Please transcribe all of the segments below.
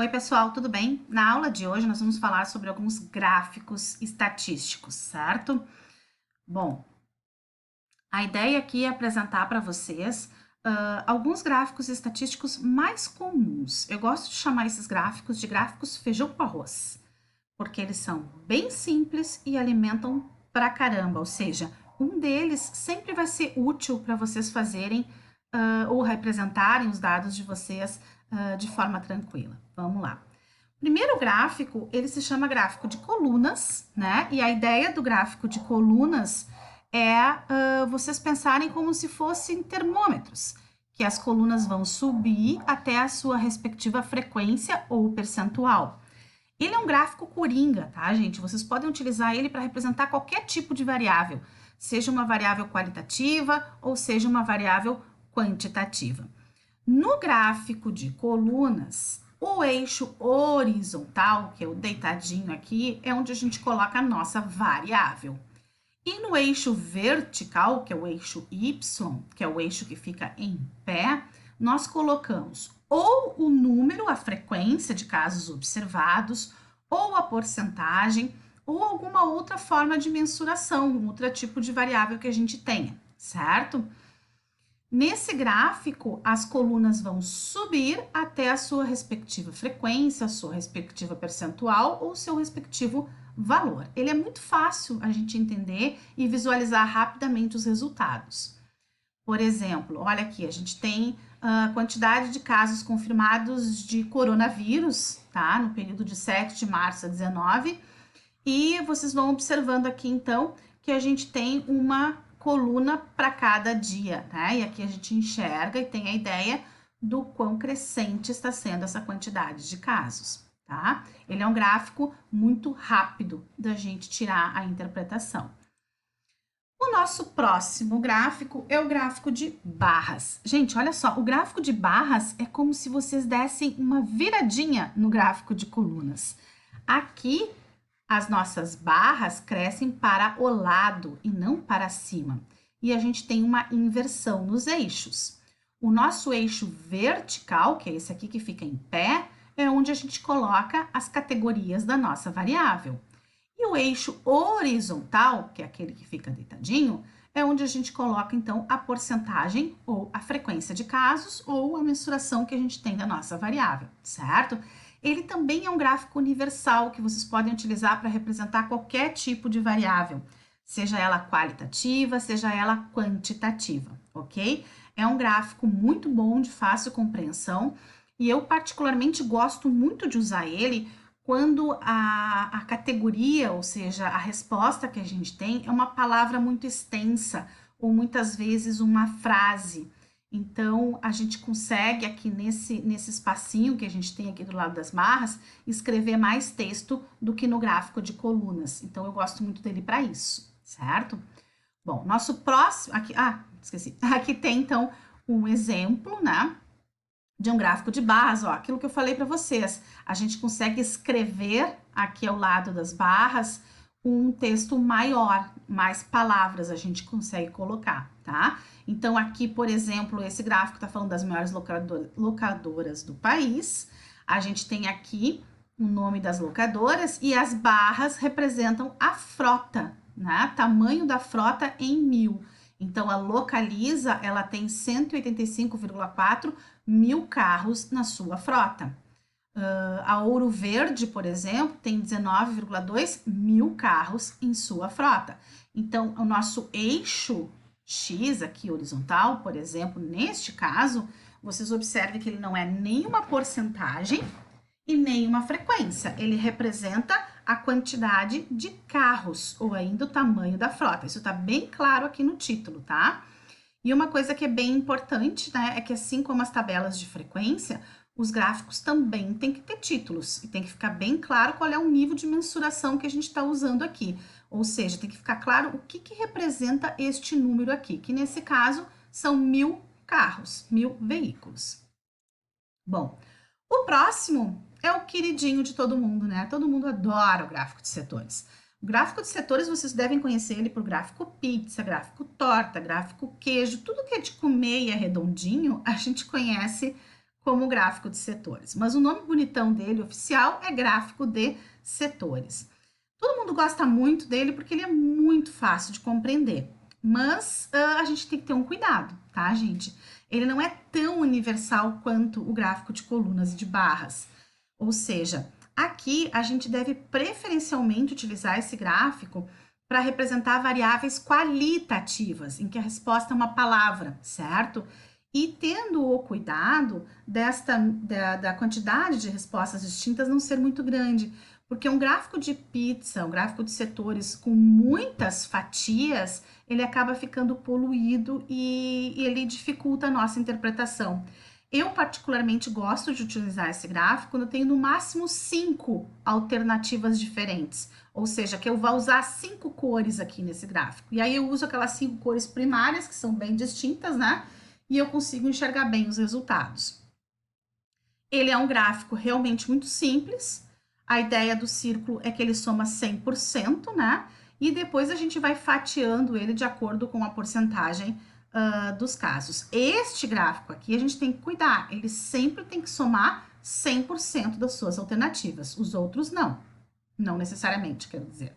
Oi, pessoal, tudo bem? Na aula de hoje nós vamos falar sobre alguns gráficos estatísticos, certo? Bom, a ideia aqui é apresentar para vocês alguns gráficos estatísticos mais comuns. Eu gosto de chamar esses gráficos de gráficos feijão com arroz, porque eles são bem simples e alimentam pra caramba, ou seja, um deles sempre vai ser útil para vocês fazerem ou representarem os dados de vocês de forma tranquila. Vamos lá. Primeiro gráfico, ele se chama gráfico de colunas, né? E a ideia do gráfico de colunas é vocês pensarem como se fossem termômetros, que as colunas vão subir até a sua respectiva frequência ou percentual. Ele é um gráfico coringa, tá, gente? Vocês podem utilizar ele para representar qualquer tipo de variável, seja uma variável qualitativa ou seja uma variável quantitativa. No gráfico de colunas, o eixo horizontal, que é o deitadinho aqui, é onde a gente coloca a nossa variável. E no eixo vertical, que é o eixo Y, que é o eixo que fica em pé, nós colocamos ou o número, a frequência de casos observados, ou a porcentagem, ou alguma outra forma de mensuração, um outro tipo de variável que a gente tenha, certo? Nesse gráfico, as colunas vão subir até a sua respectiva frequência, a sua respectiva percentual ou seu respectivo valor. Ele é muito fácil a gente entender e visualizar rapidamente os resultados. Por exemplo, olha aqui, a gente tem a quantidade de casos confirmados de coronavírus, tá? No período de 7 de março a 19. E vocês vão observando aqui, então, que a gente tem uma coluna para cada dia, né? E aqui a gente enxerga e tem a ideia do quão crescente está sendo essa quantidade de casos, tá? Ele é um gráfico muito rápido da gente tirar a interpretação. O nosso próximo gráfico é o gráfico de barras. Gente, olha só, o gráfico de barras é como se vocês dessem uma viradinha no gráfico de colunas. Aqui as nossas barras crescem para o lado e não para cima. E a gente tem uma inversão nos eixos. O nosso eixo vertical, que é esse aqui que fica em pé, é onde a gente coloca as categorias da nossa variável. E o eixo horizontal, que é aquele que fica deitadinho, é onde a gente coloca, então, a porcentagem ou a frequência de casos ou a mensuração que a gente tem da nossa variável, certo? Ele também é um gráfico universal que vocês podem utilizar para representar qualquer tipo de variável, seja ela qualitativa, seja ela quantitativa, ok? É um gráfico muito bom, de fácil compreensão, e eu particularmente gosto muito de usar ele quando a categoria, ou seja, a resposta que a gente tem é uma palavra muito extensa, ou muitas vezes uma frase. Então, a gente consegue aqui nesse espacinho que a gente tem aqui do lado das barras, escrever mais texto do que no gráfico de colunas. Então, eu gosto muito dele para isso, certo? Bom, nosso próximo, aqui, esqueci. Aqui tem, então, um exemplo, né, de um gráfico de barras, ó, aquilo que eu falei para vocês. A gente consegue escrever aqui ao lado das barras um texto maior, mais palavras a gente consegue colocar, tá? Então, aqui, por exemplo, esse gráfico está falando das maiores locadoras do país. A gente tem aqui o nome das locadoras e as barras representam a frota, né? Tamanho da frota em 1000. Então, a Localiza, ela tem 185,4 mil carros na sua frota. A Ouro Verde, por exemplo, tem 19,2 mil carros em sua frota. Então, o nosso eixo X aqui horizontal, por exemplo, neste caso, vocês observem que ele não é nem uma porcentagem e nem uma frequência. Ele representa a quantidade de carros ou ainda o tamanho da frota. Isso está bem claro aqui no título, tá? E uma coisa que é bem importante, né, é que assim como as tabelas de frequência, os gráficos também têm que ter títulos e tem que ficar bem claro qual é o nível de mensuração que a gente está usando aqui. Ou seja, tem que ficar claro o que representa este número aqui, que nesse caso são 1000 carros, 1000 veículos. Bom, o próximo é o queridinho de todo mundo, né? Todo mundo adora o gráfico de setores. O gráfico de setores, vocês devem conhecer ele por gráfico pizza, gráfico torta, gráfico queijo, tudo que é de comer e é redondinho, a gente conhece como gráfico de setores. Mas o nome bonitão dele, oficial, é gráfico de setores. Todo mundo gosta muito dele porque ele é muito fácil de compreender. Mas a gente tem que ter um cuidado, tá, gente? Ele não é tão universal quanto o gráfico de colunas e de barras. Ou seja, aqui a gente deve preferencialmente utilizar esse gráfico para representar variáveis qualitativas, em que a resposta é uma palavra, certo? E tendo o cuidado da quantidade de respostas distintas não ser muito grande, porque um gráfico de pizza, um gráfico de setores com muitas fatias, ele acaba ficando poluído e ele dificulta a nossa interpretação. Eu particularmente gosto de utilizar esse gráfico quando eu tenho no máximo 5 alternativas diferentes, ou seja, que eu vou usar 5 cores aqui nesse gráfico. E aí eu uso aquelas 5 cores primárias, que são bem distintas, né? E eu consigo enxergar bem os resultados. Ele é um gráfico realmente muito simples. A ideia do círculo é que ele soma 100%, né? E depois a gente vai fatiando ele de acordo com a porcentagem dos casos. Este gráfico aqui a gente tem que cuidar, ele sempre tem que somar 100% das suas alternativas, os outros não necessariamente, quero dizer.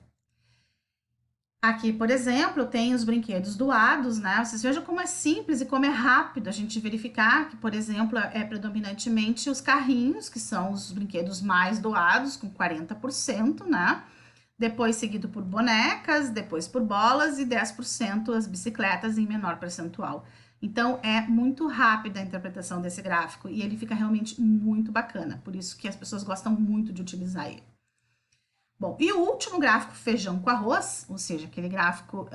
Aqui, por exemplo, tem os brinquedos doados, né? Vocês vejam como é simples e como é rápido a gente verificar que, por exemplo, é predominantemente os carrinhos, que são os brinquedos mais doados, com 40%, né? Depois seguido por bonecas, depois por bolas e 10% as bicicletas em menor percentual. Então, é muito rápida a interpretação desse gráfico e ele fica realmente muito bacana, por isso que as pessoas gostam muito de utilizar ele. Bom, e o último gráfico, feijão com arroz, ou seja, aquele gráfico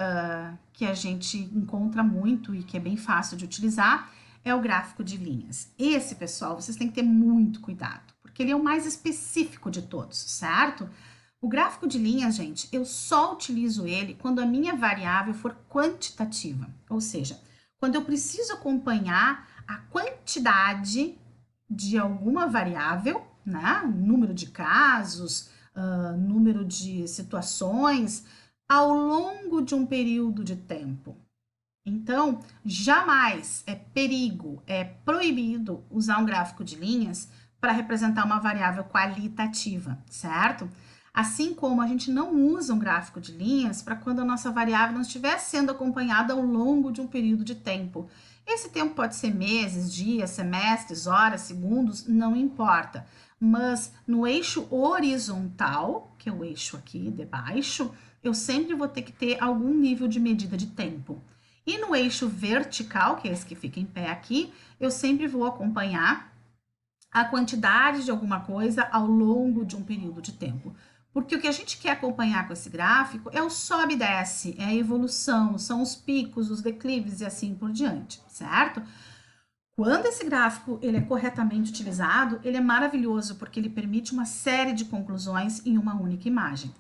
que a gente encontra muito e que é bem fácil de utilizar, é o gráfico de linhas. Esse, pessoal, vocês têm que ter muito cuidado, porque ele é o mais específico de todos, certo? O gráfico de linhas, gente, eu só utilizo ele quando a minha variável for quantitativa, ou seja, quando eu preciso acompanhar a quantidade de alguma variável, né? Número de casos, número de situações ao longo de um período de tempo. Então, jamais é perigo, é proibido usar um gráfico de linhas para representar uma variável qualitativa, certo? Assim como a gente não usa um gráfico de linhas para quando a nossa variável não estiver sendo acompanhada ao longo de um período de tempo. Esse tempo pode ser meses, dias, semestres, horas, segundos, não importa. Mas no eixo horizontal, que é o eixo aqui de baixo, eu sempre vou ter que ter algum nível de medida de tempo. E no eixo vertical, que é esse que fica em pé aqui, eu sempre vou acompanhar a quantidade de alguma coisa ao longo de um período de tempo. Porque o que a gente quer acompanhar com esse gráfico é o sobe e desce, é a evolução, são os picos, os declives e assim por diante, certo? Quando esse gráfico ele é corretamente utilizado, ele é maravilhoso porque ele permite uma série de conclusões em uma única imagem.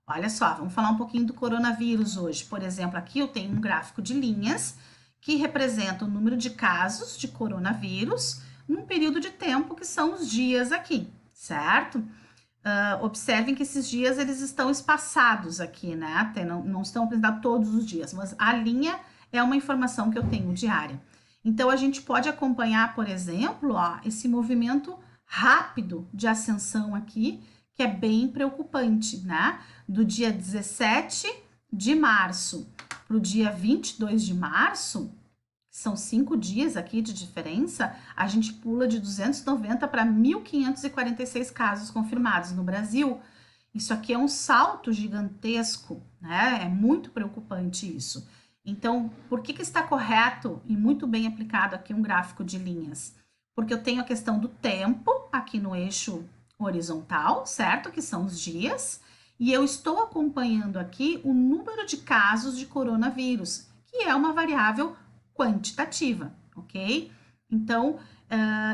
Olha só, vamos falar um pouquinho do coronavírus hoje. Por exemplo, aqui eu tenho um gráfico de linhas que representa o número de casos de coronavírus num período de tempo que são os dias aqui, certo? Observem que esses dias eles estão espaçados aqui, né? Até não estão apresentados todos os dias, mas a linha é uma informação que eu tenho diária. Então, a gente pode acompanhar, por exemplo, ó, esse movimento rápido de ascensão aqui, que é bem preocupante, né? Do dia 17 de março para o dia 22 de março, são 5 dias aqui de diferença, a gente pula de 290 para 1.546 casos confirmados no Brasil. Isso aqui é um salto gigantesco, né? É muito preocupante isso. Então, por que está correto e muito bem aplicado aqui um gráfico de linhas? Porque eu tenho a questão do tempo aqui no eixo horizontal, certo? Que são os dias. E eu estou acompanhando aqui o número de casos de coronavírus, que é uma variável quantitativa, ok? Então,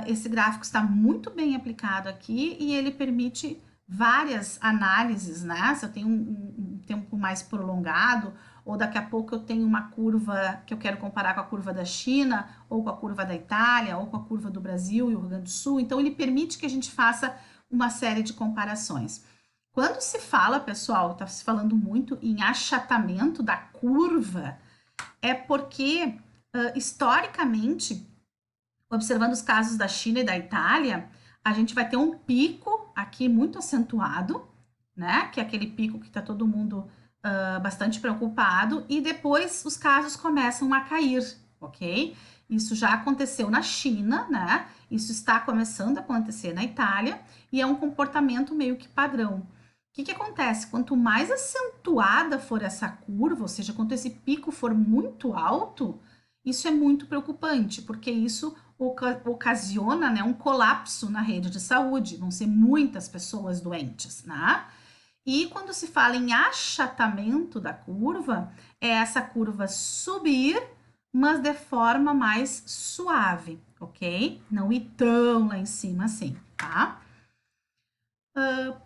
esse gráfico está muito bem aplicado aqui e ele permite várias análises, né? Se eu tenho um tempo mais prolongado, ou daqui a pouco eu tenho uma curva que eu quero comparar com a curva da China, ou com a curva da Itália, ou com a curva do Brasil e o Rio Grande do Sul. Então, ele permite que a gente faça uma série de comparações. Quando se fala, pessoal, está se falando muito em achatamento da curva, é porque, historicamente, Observando os casos da China e da Itália, a gente vai ter um pico aqui muito acentuado, né? Que é aquele pico que está todo mundo bastante preocupado, e depois os casos começam a cair, ok? Isso já aconteceu na China, né? Isso está começando a acontecer na Itália, e é um comportamento meio que padrão. O que acontece? Quanto mais acentuada for essa curva, ou seja, quanto esse pico for muito alto, isso é muito preocupante, porque isso ocasiona, né, um colapso na rede de saúde, vão ser muitas pessoas doentes, né? E quando se fala em achatamento da curva, é essa curva subir, mas de forma mais suave, ok? Não ir tão lá em cima assim, tá?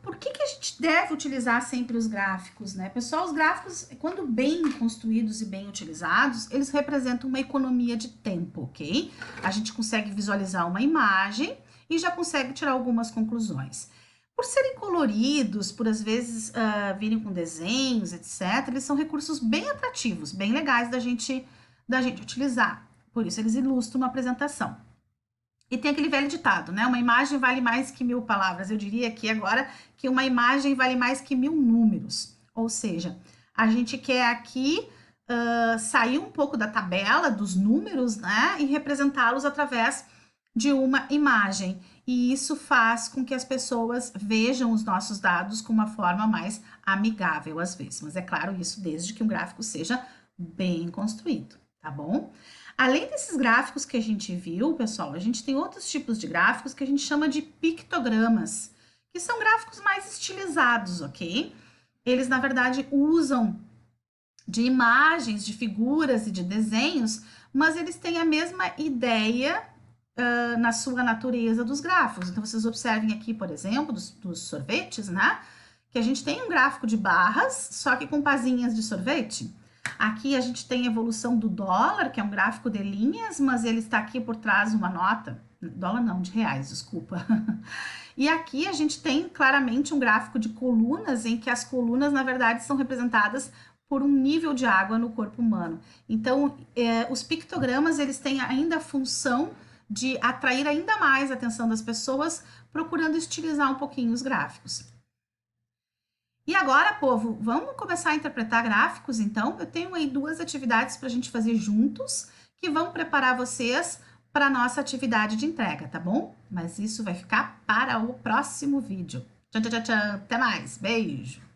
Por que a gente deve utilizar sempre os gráficos, né? Pessoal, os gráficos, quando bem construídos e bem utilizados, eles representam uma economia de tempo, ok? A gente consegue visualizar uma imagem e já consegue tirar algumas conclusões. Por serem coloridos, por às vezes virem com desenhos, etc., eles são recursos bem atrativos, bem legais da gente utilizar. Por isso, eles ilustram uma apresentação. E tem aquele velho ditado, né? Uma imagem vale mais que 1000 palavras. Eu diria aqui agora que uma imagem vale mais que 1000 números. Ou seja, a gente quer aqui sair um pouco da tabela, dos números, né? E representá-los através de uma imagem. E isso faz com que as pessoas vejam os nossos dados com uma forma mais amigável, às vezes. Mas é claro, isso desde que um gráfico seja bem construído, tá bom? Além desses gráficos que a gente viu, pessoal, a gente tem outros tipos de gráficos que a gente chama de pictogramas, que são gráficos mais estilizados, ok? Eles, na verdade, usam de imagens, de figuras e de desenhos, mas eles têm a mesma ideia na sua natureza dos gráficos. Então, vocês observem aqui, por exemplo, dos sorvetes, né? Que a gente tem um gráfico de barras, só que com pazinhas de sorvete. Aqui a gente tem a evolução do dólar, que é um gráfico de linhas, mas ele está aqui por trás uma nota, dólar não, de reais, desculpa. E aqui a gente tem claramente um gráfico de colunas, em que as colunas, na verdade, são representadas por um nível de água no corpo humano. Então, os pictogramas, eles têm ainda a função de atrair ainda mais a atenção das pessoas, procurando estilizar um pouquinho os gráficos. E agora, povo, vamos começar a interpretar gráficos, então? Eu tenho aí 2 atividades para a gente fazer juntos, que vão preparar vocês para a nossa atividade de entrega, tá bom? Mas isso vai ficar para o próximo vídeo. Tchau, tchau, tchau, tchau. Até mais. Beijo!